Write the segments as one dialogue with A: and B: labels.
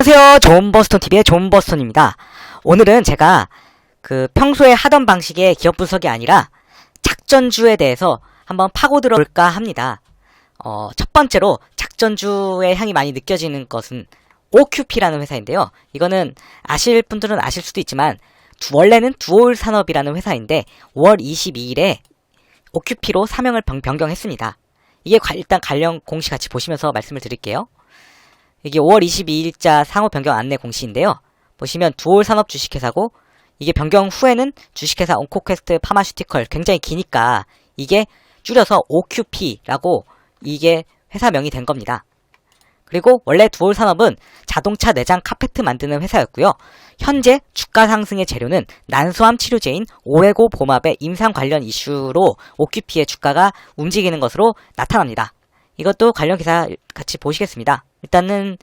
A: 안녕하세요. 존버스톤TV의 존버스톤입니다. 오늘은 제가 평소에 하던 방식의 기업 분석이 아니라 작전주에 대해서 한번 파고들어 볼까 합니다. 첫 번째로 작전주의 향이 많이 느껴지는 것은 OQP라는 회사인데요. 이거는 아실 분들은 아실 수도 있지만 원래는 두올산업이라는 회사인데 5월 22일에 OQP로 사명을 변경했습니다. 이게 일단 관련 공시 같이 보시면서 말씀을 드릴게요. 이게 5월 22일자 상호 변경 안내 공시인데요. 보시면 두올산업 주식회사고 이게 변경 후에는 주식회사 온코퀘스트 파마슈티컬, 굉장히 기니까 이게 줄여서 OQP라고 이게 회사명이 된 겁니다. 그리고 원래 두올산업은 자동차 내장 카페트 만드는 회사였고요. 현재 주가 상승의 재료는 난소암 치료제인 오레고 봄합의 임상 관련 이슈로 OQP의 주가가 움직이는 것으로 나타납니다. 이것도 관련 기사 같이 보시겠습니다. 일단은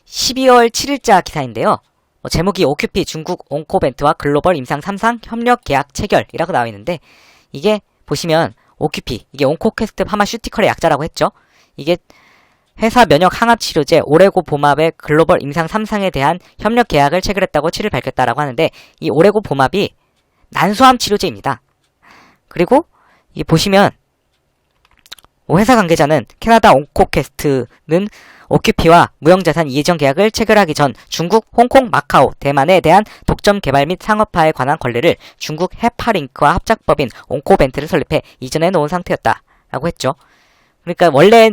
A: 12월 7일자 기사인데요. 제목이 OQP 중국 온코벤트와 글로벌 임상 3상 협력 계약 체결이라고 나와 있는데, 이게 보시면 OQP, 이게 온코퀘스트 파마슈티컬의 약자라고 했죠. 이게 회사 면역 항암 치료제 오레고 봄합의 글로벌 임상 3상에 대한 협력 계약을 체결했다고 7일 밝혔다라고 하는데, 이 오레고 봄합이 난소암 치료제입니다. 그리고 이 보시면 회사 관계자는 캐나다 온코퀘스트는 OQP와 무형자산 이전 계약을 체결하기 전 중국, 홍콩, 마카오, 대만에 대한 독점 개발 및 상업화에 관한 권리를 중국 해파링크와 합작법인 온코벤트를 설립해 이전해 놓은 상태였다 라고 했죠. 그러니까 원래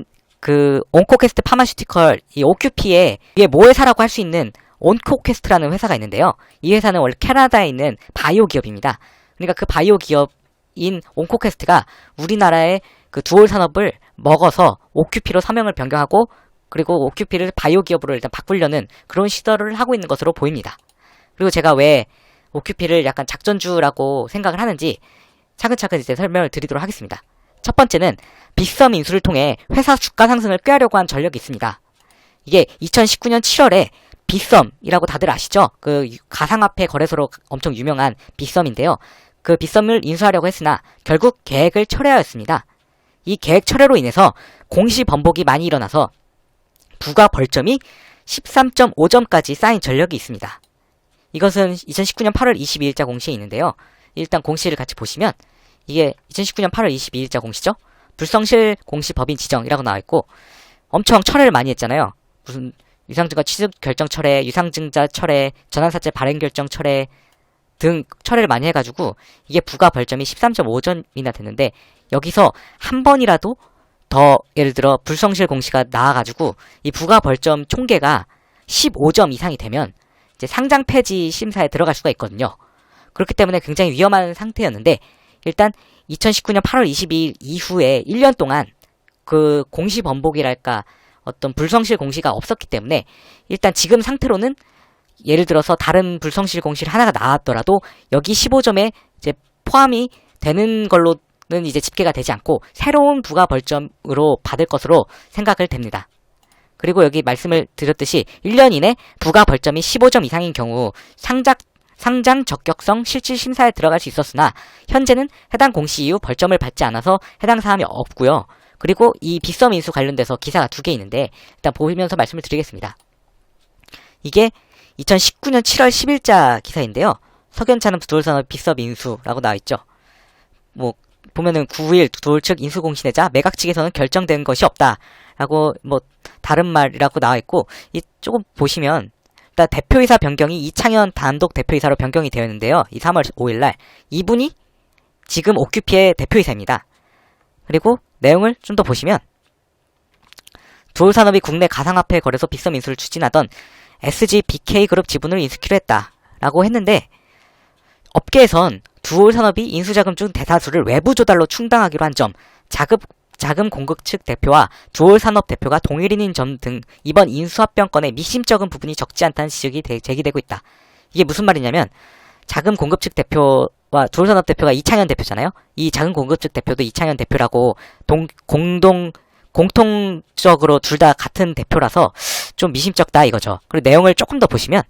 A: 온코퀘스트 파마슈티컬, 이 OQP에 이게 모회사라고 할 수 있는 온코퀘스트라는 회사가 있는데요. 이 회사는 원래 캐나다에 있는 바이오 기업입니다. 그러니까 그 바이오 기업인 온코퀘스트가 우리나라의 두올 산업을 먹어서 OQP로 사명을 변경하고, 그리고 OQP를 바이오 기업으로 일단 바꾸려는 그런 시도를 하고 있는 것으로 보입니다. 그리고 제가 왜 OQP를 약간 작전주라고 생각을 하는지 차근차근 이제 설명을 드리도록 하겠습니다. 첫 번째는 빅섬 인수를 통해 회사 주가 상승을 꾀하려고 한 전력이 있습니다. 이게 2019년 7월에 빅섬이라고 다들 아시죠? 가상화폐 거래소로 엄청 유명한 빅섬인데요. 그 빅섬을 인수하려고 했으나 결국 계획을 철회하였습니다. 이 계획 철회로 인해서 공시 번복이 많이 일어나서 부가 벌점이 13.5점까지 쌓인 전력이 있습니다. 이것은 2019년 8월 22일자 공시에 있는데요. 일단 공시를 같이 보시면 이게 2019년 8월 22일자 공시죠. 불성실 공시 법인 지정이라고 나와있고 엄청 철회를 많이 했잖아요. 무슨 유상증자 취득 결정 철회, 유상증자 철회, 전환사채 발행 결정 철회 등 철회를 많이 해가지고 이게 부가 벌점이 13.5점이나 됐는데, 여기서 한 번이라도 더 예를 들어 불성실 공시가 나와가지고 이 부가 벌점 총계가 15점 이상이 되면 이제 상장 폐지 심사에 들어갈 수가 있거든요. 그렇기 때문에 굉장히 위험한 상태였는데, 일단 2019년 8월 22일 이후에 1년 동안 그 공시 번복이랄까 어떤 불성실 공시가 없었기 때문에 일단 지금 상태로는 예를 들어서 다른 불성실 공시를 하나가 나왔더라도 여기 15점에 이제 포함이 되는 걸로는 이제 집계가 되지 않고 새로운 부가 벌점으로 받을 것으로 생각을 됩니다. 그리고 여기 말씀을 드렸듯이 1년 이내 부가 벌점이 15점 이상인 경우 상장 적격성 실질 심사에 들어갈 수 있었으나 현재는 해당 공시 이후 벌점을 받지 않아서 해당 사항이 없고요. 그리고 이 빅섬 인수 관련돼서 기사가 2개 있는데 일단 보면서 말씀을 드리겠습니다. 이게 2019년 7월 10일자 기사인데요. 석연차는 두올산업 빅섬 인수라고 나와있죠. 보면은 9일 두올 측 인수 공시 내자 매각 측에서는 결정된 것이 없다 라고 다른 말이라고 나와있고, 이 조금 보시면 일단 대표이사 변경이 이창현 단독 대표이사로 변경이 되었는데요. 이 3월 5일날 이분이 지금 OQP의 대표이사입니다. 그리고 내용을 좀 더 보시면 두올산업이 국내 가상화폐 거래소 빅섬 인수를 추진하던 SGBK그룹 지분을 인수키로 했다 라고 했는데, 업계에선 두올산업이 인수자금 중 대다수를 외부 조달로 충당하기로 한 점, 자금 공급 측 대표와 두올산업 대표가 동일인인 점 등 이번 인수합병 건에 미심쩍은 부분이 적지 않다는 지적이 제기되고 있다. 이게 무슨 말이냐면 자금 공급 측 대표와 두올산업 대표가 이창현 대표잖아요. 이 자금 공급 측 대표도 이창현 대표라고 공통적으로 둘 다 같은 대표라서 좀 미심쩍다 이거죠. 그리고 내용을 조금 더 보시면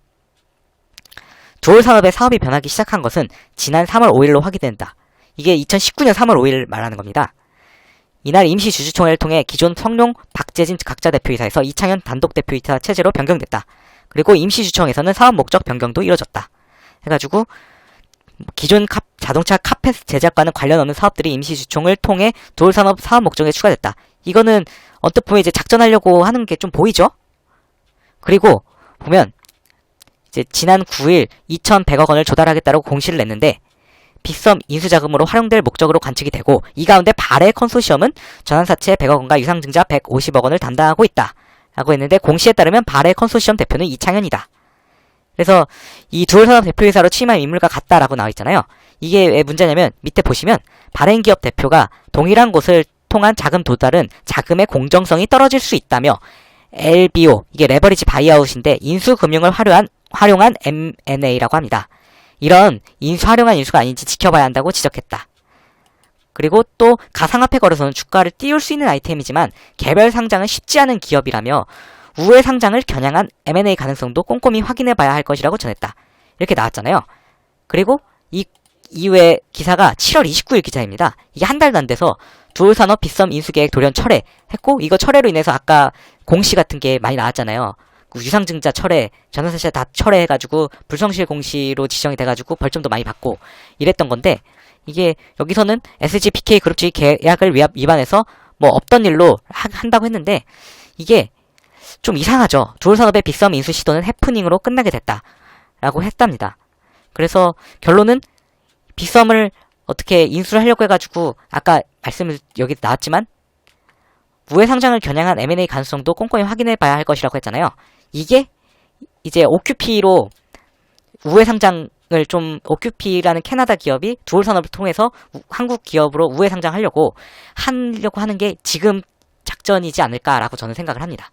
A: 두올산업의 사업이 변하기 시작한 것은 지난 3월 5일로 확인된다. 이게 2019년 3월 5일 말하는 겁니다. 이날 임시 주주총회를 통해 기존 성룡, 박재진 각자 대표이사에서 이창현 단독 대표이사 체제로 변경됐다. 그리고 임시주청에서는 사업 목적 변경도 이뤄졌다. 해가지고 기존 자동차 카펫 제작과는 관련 없는 사업들이 임시주총을 통해 두올산업 사업 목적에 추가됐다. 이거는 언뜻 보면 이제 작전하려고 하는 게 좀 보이죠? 그리고 보면 이제 지난 9일 2,100억 원을 조달하겠다고 공시를 냈는데 빅섬 인수자금으로 활용될 목적으로 관측이 되고 이 가운데 발해 컨소시엄은 전환사채 100억 원과 유상증자 150억 원을 담당하고 있다. 라고 했는데 공시에 따르면 발해 컨소시엄 대표는 이창현이다. 그래서 이 두올산업 대표이사로 취임한 인물과 같다라고 나와 있잖아요. 이게 왜 문제냐면 밑에 보시면 발행기업 대표가 동일한 곳을 통한 자금 도달은 자금의 공정성이 떨어질 수 있다며 LBO, 이게 레버리지 바이아웃인데 인수금융을 활용한 M&A라고 합니다. 이런 활용한 인수가 아닌지 지켜봐야 한다고 지적했다. 그리고 또 가상화폐 거래소는 주가를 띄울 수 있는 아이템이지만 개별 상장은 쉽지 않은 기업이라며 우회 상장을 겨냥한 M&A 가능성도 꼼꼼히 확인해봐야 할 것이라고 전했다. 이렇게 나왔잖아요. 그리고 이 이후에 기사가 7월 29일 기사입니다. 이게 한 달도 안 돼서 두올산업 빅섬 인수계획 돌연 철회했고 이거 철회로 인해서 아까 공시 같은 게 많이 나왔잖아요. 유상증자 철회, 전환사채 다 철회해가지고 불성실 공시로 지정이 돼가지고 벌점도 많이 받고 이랬던 건데 이게 여기서는 SGPK 그룹주의 계약을 위반해서 뭐 없던 일로 한다고 했는데 이게 좀 이상하죠. 두올산업의 빅섬 인수 시도는 해프닝으로 끝나게 됐다라고 했답니다. 그래서 결론은 빅섬을 어떻게 인수를 하려고 해가지고 아까 말씀을 여기 나왔지만 우회 상장을 겨냥한 M&A 가능성도 꼼꼼히 확인해봐야 할 것이라고 했잖아요. 이게 이제 OQP로 우회 상장을 OQP라는 캐나다 기업이 두올산업을 통해서 한국 기업으로 우회 상장하려고 하는 게 지금 작전이지 않을까라고 저는 생각을 합니다.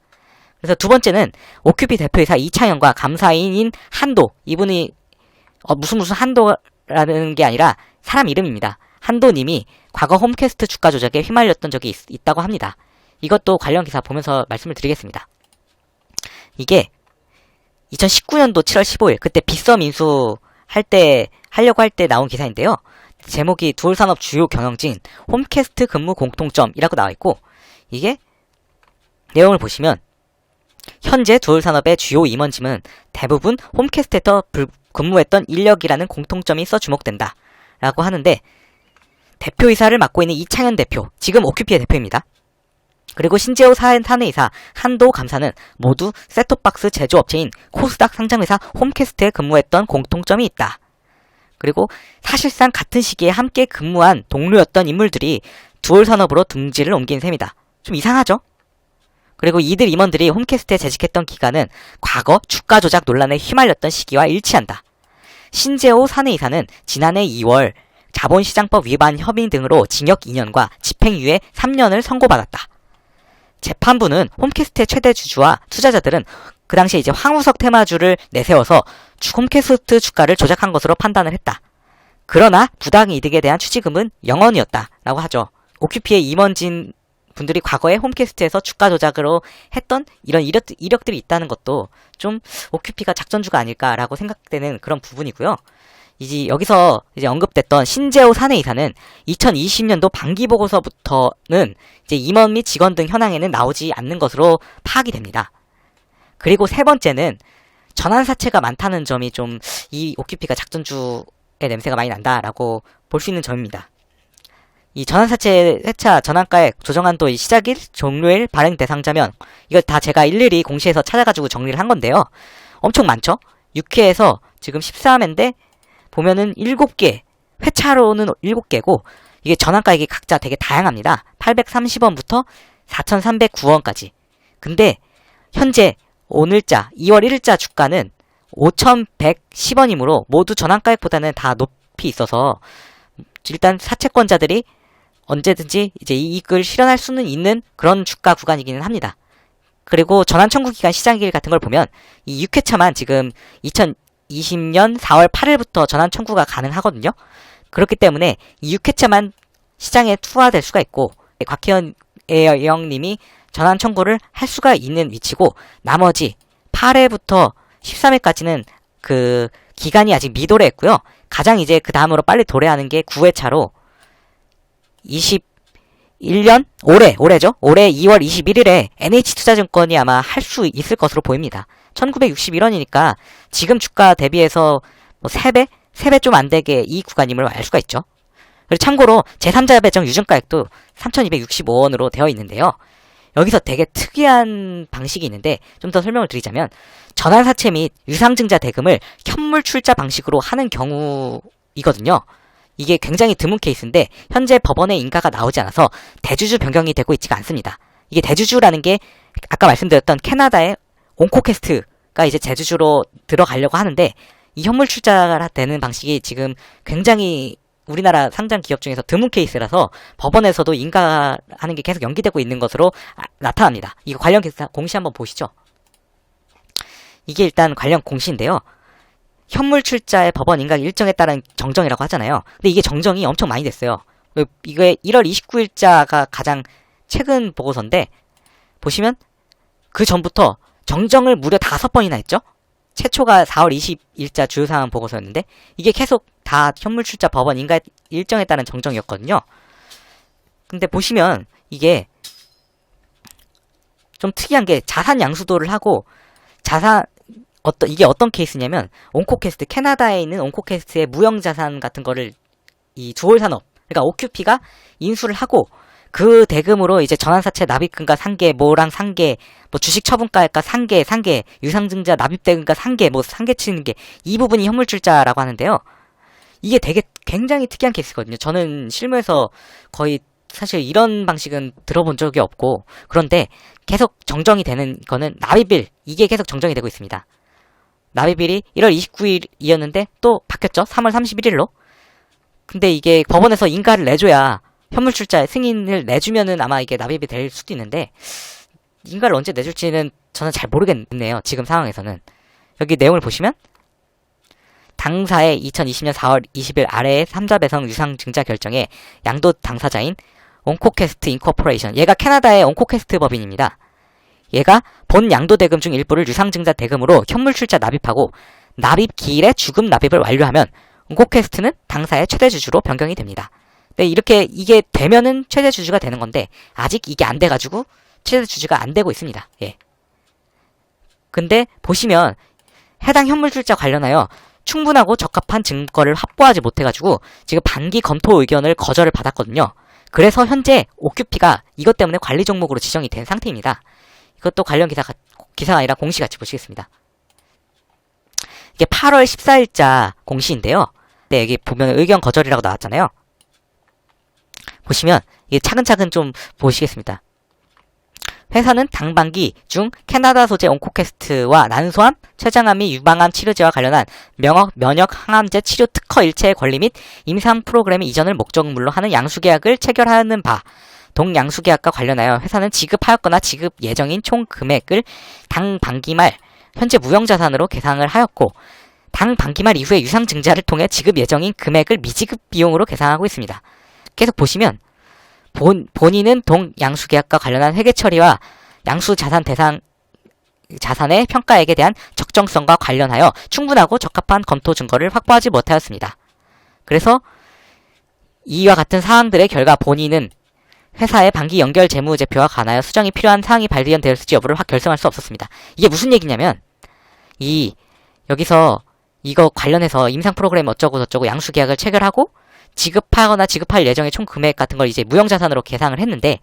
A: 그래서 두 번째는 OQP 대표이사 이창현과 감사인인 한도, 이분이 무슨 한도라는 게 아니라 사람 이름입니다. 한도님이 과거 홈캐스트 주가 조작에 휘말렸던 적이 있다고 합니다. 이것도 관련 기사 보면서 말씀을 드리겠습니다. 이게 2019년도 7월 15일 그때 빅섬 하려고 할 때 나온 기사인데요. 제목이 두올산업 주요 경영진 홈캐스트 근무 공통점이라고 나와 있고 이게 내용을 보시면 현재 두올산업의 주요 임원진은 대부분 홈캐스트에서 근무했던 인력이라는 공통점이 있어 주목된다. 라고 하는데 대표이사를 맡고 있는 이창현 대표, 지금 OQP의 대표입니다. 그리고 신재호 사내이사, 한도 감사는 모두 셋톱박스 제조업체인 코스닥 상장회사 홈캐스트에 근무했던 공통점이 있다. 그리고 사실상 같은 시기에 함께 근무한 동료였던 인물들이 두올산업으로 둥지를 옮긴 셈이다. 좀 이상하죠? 그리고 이들 임원들이 홈캐스트에 재직했던 기간은 과거 주가 조작 논란에 휘말렸던 시기와 일치한다. 신재호 사내이사는 지난해 2월 자본시장법 위반 혐의 등으로 징역 2년과 집행유예 3년을 선고받았다. 재판부는 홈캐스트의 최대 주주와 투자자들은 그 당시에 이제 황우석 테마주를 내세워서 홈캐스트 주가를 조작한 것으로 판단을 했다. 그러나 부당 이득에 대한 추지금은 0원이었다라고 하죠. OQP의 임원진 분들이 과거에 홈캐스트에서 주가 조작으로 했던 이런 이력들이 있다는 것도 좀 OQP가 작전주가 아닐까라고 생각되는 그런 부분이고요. 이제 여기서 이제 언급됐던 신재호 사내이사는 2020년도 반기보고서부터는 이제 임원 및 직원 등 현황에는 나오지 않는 것으로 파악이 됩니다. 그리고 세 번째는 전환사채가 많다는 점이 좀 이 OQP가 작전주의 냄새가 많이 난다라고 볼 수 있는 점입니다. 이 전환사채 회차 전환가액 조정안도 시작일, 종료일, 발행 대상자면 이걸 다 제가 일일이 공시에서 찾아가지고 정리를 한 건데요. 엄청 많죠? 6회에서 지금 14회인데 보면은 7개, 회차로는 7개고 이게 전환가액이 각자 되게 다양합니다. 830원부터 4,309원까지. 근데 현재 오늘자 2월 1일자 주가는 5,110원이므로 모두 전환가액보다는 다 높이 있어서 일단 사채권자들이 언제든지 이제 이익을 실현할 수는 있는 그런 주가 구간이기는 합니다. 그리고 전환 청구 기간 시작일 같은 걸 보면 이 6회차만 지금 2020년 4월 8일부터 전환 청구가 가능하거든요. 그렇기 때문에 이 6회차만 시장에 투하될 수가 있고 곽혜연 님이 전환 청구를 할 수가 있는 위치고 나머지 8회부터 13회까지는 그 기간이 아직 미도래했고요. 가장 이제 그 다음으로 빨리 도래하는 게 9회차로 21년? 올해죠? 올해 2월 21일에 NH투자증권이 아마 할 수 있을 것으로 보입니다. 1961원이니까 지금 주가 대비해서 뭐 3배? 3배 좀 안 되게 이 구간임을 알 수가 있죠. 그리고 참고로 제3자 배정 유증가액도 3,265원으로 되어 있는데요. 여기서 되게 특이한 방식이 있는데 좀 더 설명을 드리자면 전환사채 및 유상증자 대금을 현물 출자 방식으로 하는 경우이거든요. 이게 굉장히 드문 케이스인데 현재 법원의 인가가 나오지 않아서 대주주 변경이 되고 있지가 않습니다. 이게 대주주라는 게 아까 말씀드렸던 캐나다의 온코캐스트가 이제 대주주로 들어가려고 하는데 이 현물 출자가 되는 방식이 지금 굉장히 우리나라 상장 기업 중에서 드문 케이스라서 법원에서도 인가하는 게 계속 연기되고 있는 것으로 나타납니다. 이거 관련 공시 한번 보시죠. 이게 일단 관련 공시인데요. 현물 출자의 법원 인가 일정에 따른 정정이라고 하잖아요. 근데 이게 정정이 엄청 많이 됐어요. 이게 1월 29일자가 가장 최근 보고서인데 보시면 그 전부터 정정을 무려 5번이나 했죠. 최초가 4월 20일자 주요사항 보고서였는데 이게 계속 다 현물 출자 법원 인가 일정에 따른 정정이었거든요. 근데 보시면 이게 좀 특이한 게 자산 양수도를 하고 이게 어떤 케이스냐면 온코캐스트 캐나다에 있는 온코캐스트의 무형자산 같은 거를 이 두올산업 그러니까 오큐피가 인수를 하고 그 대금으로 이제 전환사채 납입금과 상계 뭐랑 상계 뭐 주식 처분가액과 상계 유상증자 납입대금과 상계 뭐 상계 치는 게 이 부분이 현물출자라고 하는데요. 이게 되게 굉장히 특이한 케이스거든요. 저는 실무에서 거의 사실 이런 방식은 들어본 적이 없고 그런데 계속 정정이 되는 거는 납입일 이게 계속 정정이 되고 있습니다. 납입일이 1월 29일이었는데 또 바뀌었죠. 3월 31일로. 근데 이게 법원에서 인가를 내줘야 현물출자 승인을 내주면은 아마 이게 납입이 될 수도 있는데 인가를 언제 내줄지는 저는 잘 모르겠네요. 지금 상황에서는. 여기 내용을 보시면 당사의 2020년 4월 20일 아래의 3자 배성 유상증자 결정에 양도 당사자인 온코캐스트 인코퍼레이션 얘가 캐나다의 온코캐스트 법인입니다. 얘가 본 양도대금 중 일부를 유상증자 대금으로 현물출자 납입하고 납입 기일에 주금 납입을 완료하면 온코캐스트는 당사의 최대주주로 변경이 됩니다. 네, 이렇게 이게 되면은 최대주주가 되는 건데 아직 이게 안 돼가지고 최대주주가 안 되고 있습니다. 예. 근데 보시면 해당 현물출자 관련하여 충분하고 적합한 증거를 확보하지 못해가지고 지금 반기 검토 의견을 거절을 받았거든요. 그래서 현재 오큐피가 이것 때문에 관리 종목으로 지정이 된 상태입니다. 이것도 관련 기사가 아니라 공시 같이 보시겠습니다. 이게 8월 14일자 공시인데요. 네, 여기 보면 의견 거절이라고 나왔잖아요. 보시면 이게 차근차근 좀 보시겠습니다. 회사는 당반기 중 캐나다 소재 온코캐스트와 난소암, 췌장암 및 유방암 치료제와 관련한 면역 항암제 치료 특허 일체의 권리 및 임상 프로그램의 이전을 목적물로 하는 양수계약을 체결하는 바 동양수계약과 관련하여 회사는 지급하였거나 지급 예정인 총 금액을 당 반기 말 현재 무형자산으로 계상을 하였고 당 반기 말 이후에 유상증자를 통해 지급 예정인 금액을 미지급 비용으로 계상하고 있습니다. 계속 보시면 본인은 동양수계약과 관련한 회계 처리와 양수자산 대상 자산의 평가액에 대한 적정성과 관련하여 충분하고 적합한 검토 증거를 확보하지 못하였습니다. 그래서 이와 같은 사항들의 결과 본인은 회사의 반기 연결 재무제표와 관하여 수정이 필요한 사항이 발견되었을지 여부를 결정할 수 없었습니다. 이게 무슨 얘기냐면 여기서 이거 관련해서 임상 프로그램 어쩌고 저쩌고 양수계약을 체결하고 지급하거나 지급할 예정의 총 금액 같은 걸 이제 무형자산으로 계상을 했는데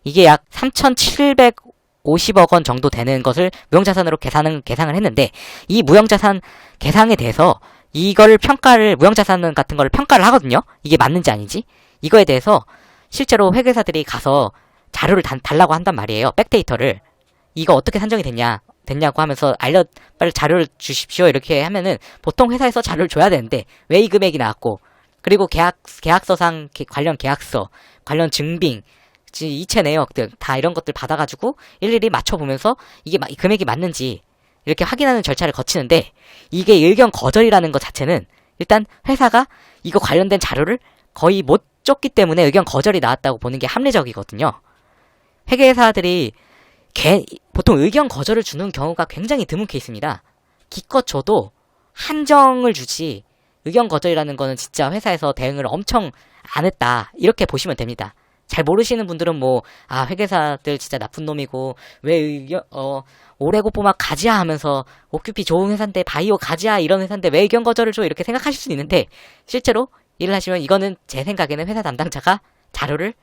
A: 이게 약 3,750억 원 정도 되는 것을 무형자산으로 계상을 했는데 이 무형자산 계상에 대해서 이걸 무형자산 같은 걸 평가를 하거든요. 이게 맞는지 아닌지. 이거에 대해서 실제로 회계사들이 가서 자료를 달라고 한단 말이에요. 백데이터를. 이거 어떻게 산정이 됐냐고 하면서 빨리 자료를 주십시오. 이렇게 하면은 보통 회사에서 자료를 줘야 되는데 왜 이 금액이 나왔고 그리고 계약서상 관련 계약서, 관련 증빙, 이체 내역들 다 이런 것들 받아가지고 일일이 맞춰보면서 이게 이 금액이 맞는지 이렇게 확인하는 절차를 거치는데 이게 의견 거절이라는 것 자체는 일단 회사가 이거 관련된 자료를 거의 못 줬기 때문에 의견 거절이 나왔다고 보는 게 합리적이거든요. 회계사들이 보통 의견 거절을 주는 경우가 굉장히 드문 케이스입니다. 기껏 줘도 한정을 주지 의견 거절이라는 거는 진짜 회사에서 대응을 엄청 안 했다. 이렇게 보시면 됩니다. 잘 모르시는 분들은 뭐, 아, 회계사들 진짜 나쁜 놈이고, 왜 오레고포막 가지야 하면서, 오큐피 좋은 회사인데, 바이오 가지야 이런 회사인데, 왜 의견 거절을 줘? 이렇게 생각하실 수는 있는데, 실제로 일을 하시면 이거는 제 생각에는 회사 담당자가 자료를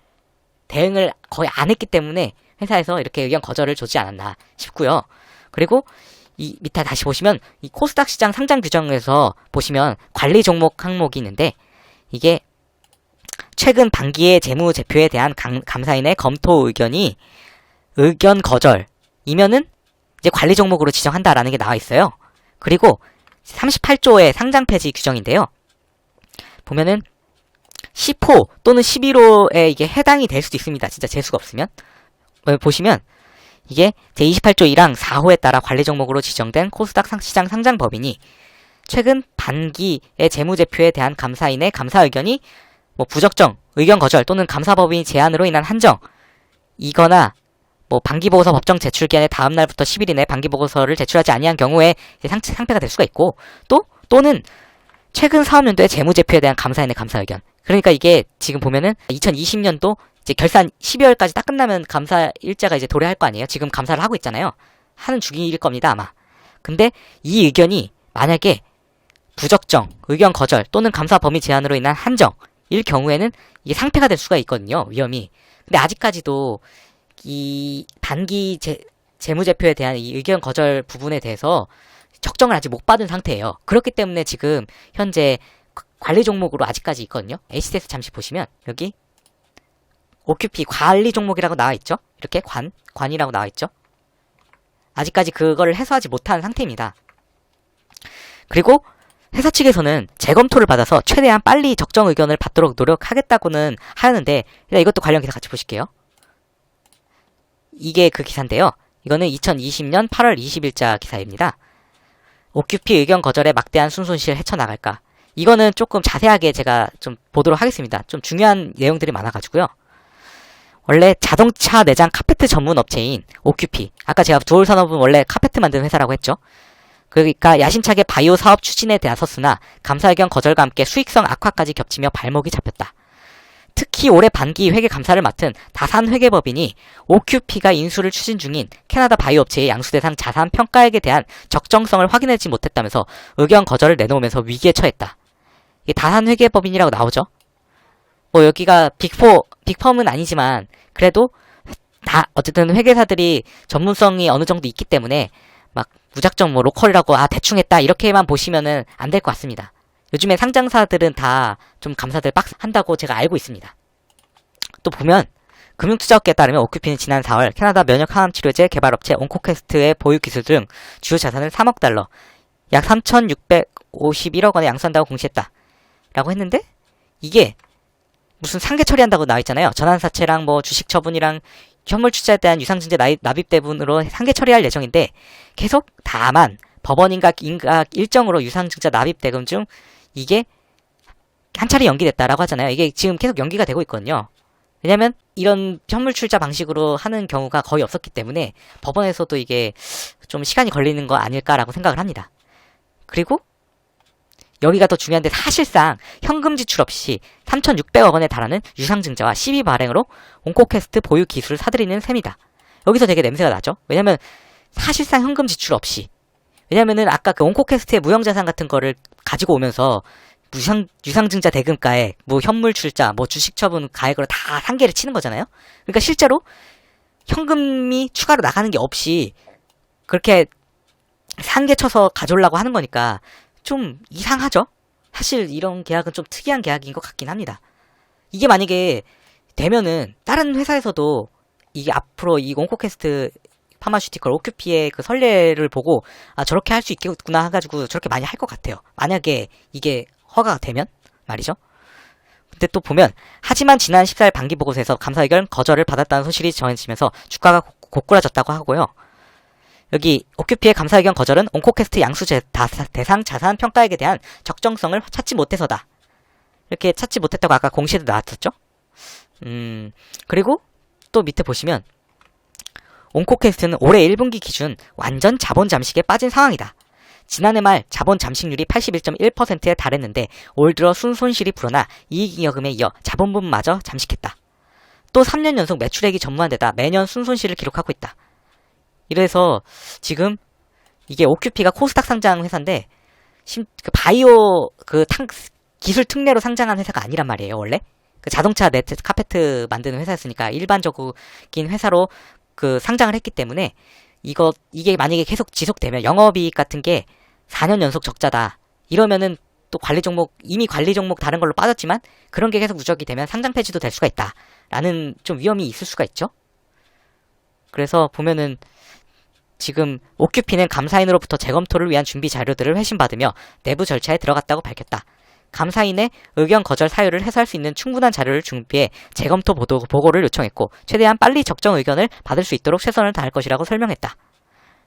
A: 대응을 거의 안 했기 때문에 회사에서 이렇게 의견 거절을 주지 않았나 싶고요. 그리고 이 밑에 다시 보시면 이 코스닥 시장 상장 규정에서 보시면 관리 종목 항목이 있는데 이게 최근 반기의 재무제표에 대한 감사인의 검토 의견이 의견 거절이면은 이제 관리 종목으로 지정한다라는 게 나와 있어요. 그리고 38조의 상장 폐지 규정인데요. 보면은 10호 또는 11호에 이게 해당이 될 수도 있습니다. 진짜 재수가 없으면. 보시면 이게 제28조 1항 4호에 따라 관리 종목으로 지정된 코스닥 시장 상장 법인이 최근 반기의 재무제표에 대한 감사인의 감사 의견이 뭐 부적정, 의견 거절 또는 감사법인 제안으로 인한 한정 이거나 뭐 반기보고서 법정 제출 기한의 다음 날부터 10일 이내 반기보고서를 제출하지 아니한 경우에 상패가 될 수가 있고 또는 최근 사업연도의 재무제표에 대한 감사인의 감사 의견. 그러니까 이게 지금 보면은 2020년도 이제 결산 12월까지 딱 끝나면 감사 일자가 이제 도래할 거 아니에요? 지금 감사를 하고 있잖아요. 하는 중일 겁니다, 아마. 근데 이 의견이 만약에 부적정, 의견 거절 또는 감사 범위 제한으로 인한 한정일 경우에는 이게 상패가 될 수가 있거든요, 위험이. 근데 아직까지도 이 반기 재무제표에 대한 이 의견 거절 부분에 대해서 적정을 아직 못 받은 상태예요. 그렇기 때문에 지금 현재 관리 종목으로 아직까지 있거든요. HTS 잠시 보시면 여기 OQP 관리 종목이라고 나와 있죠. 이렇게 관이라고 나와 있죠. 아직까지 그거를 해소하지 못한 상태입니다. 그리고 회사 측에서는 재검토를 받아서 최대한 빨리 적정 의견을 받도록 노력하겠다고는 하는데 일단 이것도 관련 기사 같이 보실게요. 이게 그 기사인데요. 이거는 2020년 8월 20일자 기사입니다. OQP 의견 거절에 막대한 순손실 헤쳐나갈까. 이거는 조금 자세하게 제가 좀 보도록 하겠습니다. 좀 중요한 내용들이 많아가지고요. 원래 자동차 내장 카페트 전문 업체인 OQP. 아까 제가 두올산업은 원래 카페트 만드는 회사라고 했죠. 그러니까 야심차게 바이오 사업 추진에 나섰으나 감사 의견 거절과 함께 수익성 악화까지 겹치며 발목이 잡혔다. 특히 올해 반기 회계 감사를 맡은 다산 회계법인이 OQP가 인수를 추진 중인 캐나다 바이오 업체의 양수대상 자산 평가액에 대한 적정성을 확인하지 못했다면서 의견 거절을 내놓으면서 위기에 처했다. 이게 다산 회계법인이라고 나오죠. 뭐 여기가 빅펌은 아니지만 그래도 다 어쨌든 회계사들이 전문성이 어느 정도 있기 때문에 막 무작정 뭐 로컬이라고 대충 했다 이렇게만 보시면은 안 될 것 같습니다. 요즘에 상장사들은 다 좀 감사들 빡 한다고 제가 알고 있습니다. 또 보면 금융투자업계에 따르면 OQP는 지난 4월 캐나다 면역항암치료제 개발업체 온코퀘스트의 보유 기술 등 주요 자산을 3억 달러, 약 3,651억 원에 양수한다고 공시했다. 라고 했는데 이게 무슨 상계 처리한다고 나와 있잖아요. 전환사채랑 뭐 주식 처분이랑 현물 출자에 대한 유상증자 납입 대분으로 상계 처리할 예정인데 계속 다만 법원 인각 일정으로 유상증자 납입 대금 중 이게 한 차례 연기됐다라고 하잖아요. 이게 지금 계속 연기가 되고 있거든요. 왜냐면 이런 현물 출자 방식으로 하는 경우가 거의 없었기 때문에 법원에서도 이게 좀 시간이 걸리는 거 아닐까라고 생각을 합니다. 그리고 여기가 더 중요한데 사실상 현금 지출 없이 3,600억 원에 달하는 유상증자와 시비 발행으로 온코퀘스트 보유 기술을 사들이는 셈이다. 여기서 되게 냄새가 나죠? 왜냐면 사실상 현금 지출 없이 왜냐면은 아까 그 온코퀘스트의 무형자산 같은 거를 가지고 오면서 유상증자 대금가액, 뭐 현물 출자, 뭐 주식 처분 가액으로 다 상계를 치는 거잖아요? 그러니까 실제로 현금이 추가로 나가는 게 없이 그렇게 상계 쳐서 가져오려고 하는 거니까 좀 이상하죠? 사실 이런 계약은 좀 특이한 계약인 것 같긴 합니다. 이게 만약에 되면은 다른 회사에서도 이게 앞으로 이 온코퀘스트 파마슈티컬 OQP의 그 선례를 보고 저렇게 할 수 있겠구나 해가지고 저렇게 많이 할 것 같아요. 만약에 이게 허가가 되면 말이죠. 근데 또 보면 하지만 지난 14일 반기보고서에서 감사 의견 거절을 받았다는 소식이 전해지면서 주가가 고꾸라졌다고 하고요. 여기 OQP의 감사 의견 거절은 온코퀘스트 양수 대상 자산 평가액에 대한 적정성을 찾지 못해서다. 이렇게 찾지 못했다고 아까 공시에도 나왔었죠. 그리고 또 밑에 보시면 온코퀘스트는 올해 1분기 기준 완전 자본 잠식에 빠진 상황이다. 지난해 말 자본 잠식률이 81.1%에 달했는데 올 들어 순손실이 불어나 이익잉여금에 이어 자본분마저 잠식했다. 또 3년 연속 매출액이 전무한데다 매년 순손실을 기록하고 있다. 이래서 지금 이게 오큐피가 코스닥 상장 회사인데 그 바이오 기술 특례로 상장한 회사가 아니란 말이에요. 원래 그 자동차 네트 카페트 만드는 회사였으니까 일반적인 회사로 그 상장을 했기 때문에 이게 만약에 계속 지속되면 영업이익 같은 게 4년 연속 적자다. 이러면은 또 이미 관리 종목 다른 걸로 빠졌지만 그런 게 계속 누적이 되면 상장 폐지도 될 수가 있다. 라는 좀 위험이 있을 수가 있죠. 그래서 보면은 지금 오큐피는 감사인으로부터 재검토를 위한 준비 자료들을 회신받으며 내부 절차에 들어갔다고 밝혔다. 감사인의 의견 거절 사유를 해소할 수 있는 충분한 자료를 준비해 재검토 보고를 요청했고 최대한 빨리 적정 의견을 받을 수 있도록 최선을 다할 것이라고 설명했다.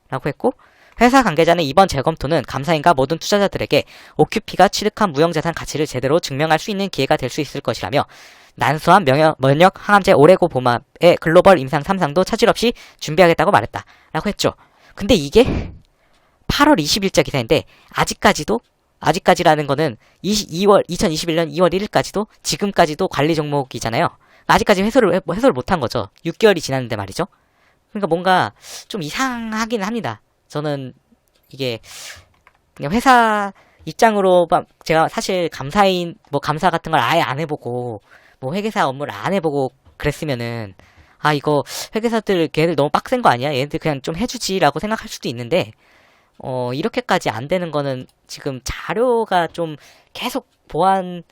A: 라고 했고 회사 관계자는 이번 재검토는 감사인과 모든 투자자들에게 오큐피가 취득한 무형자산 가치를 제대로 증명할 수 있는 기회가 될 수 있을 것이라며 난소암, 면역, 항암제, 오레고보맙의 글로벌 임상 3상도 차질 없이 준비하겠다고 말했다. 라고 했죠. 근데 이게 8월 20일자 기사인데 아직까지라는 거는 2021년 2월 1일까지도 지금까지도 관리 종목이잖아요. 아직까지 해소를 못한 거죠. 6개월이 지났는데 말이죠. 그러니까 뭔가 좀 이상하긴 합니다. 저는 이게 그냥 회사 입장으로 제가 사실 감사인 감사 같은 걸 아예 안 해보고 회계사 업무를 안 해보고 그랬으면은 이거 회계사들 걔들 너무 빡센 거 아니야? 얘네들 그냥 좀 해주지라고 생각할 수도 있는데 이렇게까지 안 되는 거는 지금 자료가 좀 계속 보완을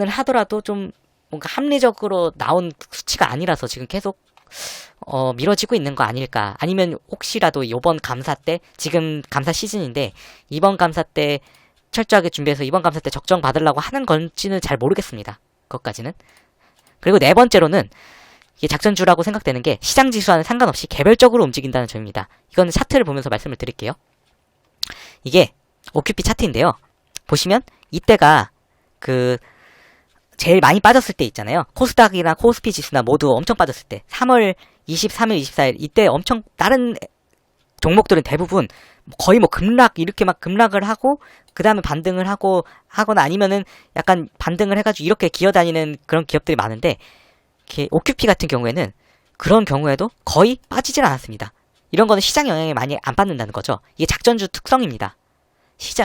A: 하더라도 좀 뭔가 합리적으로 나온 수치가 아니라서 지금 계속 미뤄지고 있는 거 아닐까. 아니면 혹시라도 이번 감사 때, 지금 감사 시즌인데 이번 감사 때 철저하게 준비해서 이번 감사 때 적정 받으려고 하는 건지는 잘 모르겠습니다. 그것까지는. 그리고 네 번째로는 이게 작전주라고 생각되는 게 시장 지수와는 상관없이 개별적으로 움직인다는 점입니다. 이건 차트를 보면서 말씀을 드릴게요. 이게 오큐피 차트인데요. 보시면 이때가 제일 많이 빠졌을 때 있잖아요. 코스닥이나 코스피 지수나 모두 엄청 빠졌을 때 3월 23일, 24일 이때 엄청 다른 종목들은 대부분 거의 이렇게 급락을 하고 그 다음에 반등을 하거나 아니면은 약간 반등을 해가지고 이렇게 기어다니는 그런 기업들이 많은데 오큐피 같은 경우에는 그런 경우에도 거의 빠지질 않았습니다. 이런 거는 시장 영향에 많이 안 받는다는 거죠. 이게 작전주 특성입니다.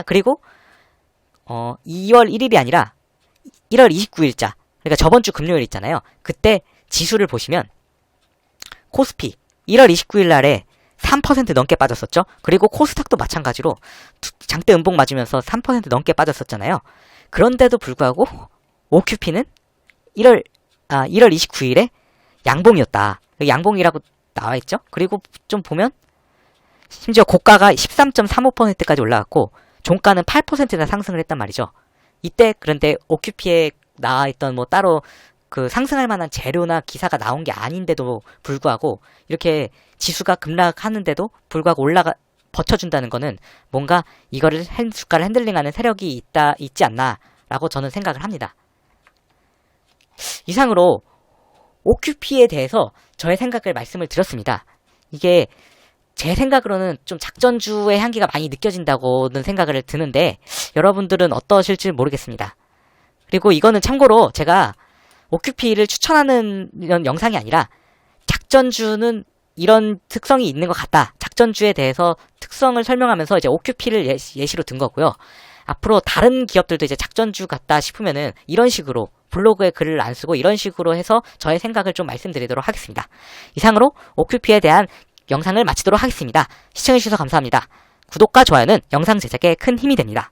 A: 그리고 2월 1일이 아니라 1월 29일자 그러니까 저번 주 금요일 있잖아요. 그때 지수를 보시면 코스피 1월 29일 날에 3% 넘게 빠졌었죠. 그리고 코스닥도 마찬가지로 장대 음봉 맞으면서 3% 넘게 빠졌었잖아요. 그런데도 불구하고 오큐피는 1월 29일에 양봉이었다. 양봉이라고 나와있죠. 그리고 좀 보면 심지어 고가가 13.35%까지 올라갔고 종가는 8%나 상승을 했단 말이죠. 이때 그런데 오큐피에 나와있던 따로 상승할 만한 재료나 기사가 나온 게 아닌데도 불구하고 이렇게 지수가 급락하는데도 불구하고 버텨준다는 거는 뭔가 이거를 주가를 핸들링하는 세력이 있지 않나라고 저는 생각을 합니다. 이상으로 오큐피에 대해서 저의 생각을 말씀을 드렸습니다. 이게 제 생각으로는 좀 작전주의 향기가 많이 느껴진다고는 생각을 드는데 여러분들은 어떠실지 모르겠습니다. 그리고 이거는 참고로 제가 오큐피를 추천하는 이런 영상이 아니라 작전주는 이런 특성이 있는 것 같다. 작전주에 대해서 특성을 설명하면서 이제 오큐피를 예시로 든 거고요. 앞으로 다른 기업들도 이제 작전주 같다 싶으면은 이런 식으로 블로그에 글을 안 쓰고 이런 식으로 해서 저의 생각을 좀 말씀드리도록 하겠습니다. 이상으로 오큐피에 대한 영상을 마치도록 하겠습니다. 시청해주셔서 감사합니다. 구독과 좋아요는 영상 제작에 큰 힘이 됩니다.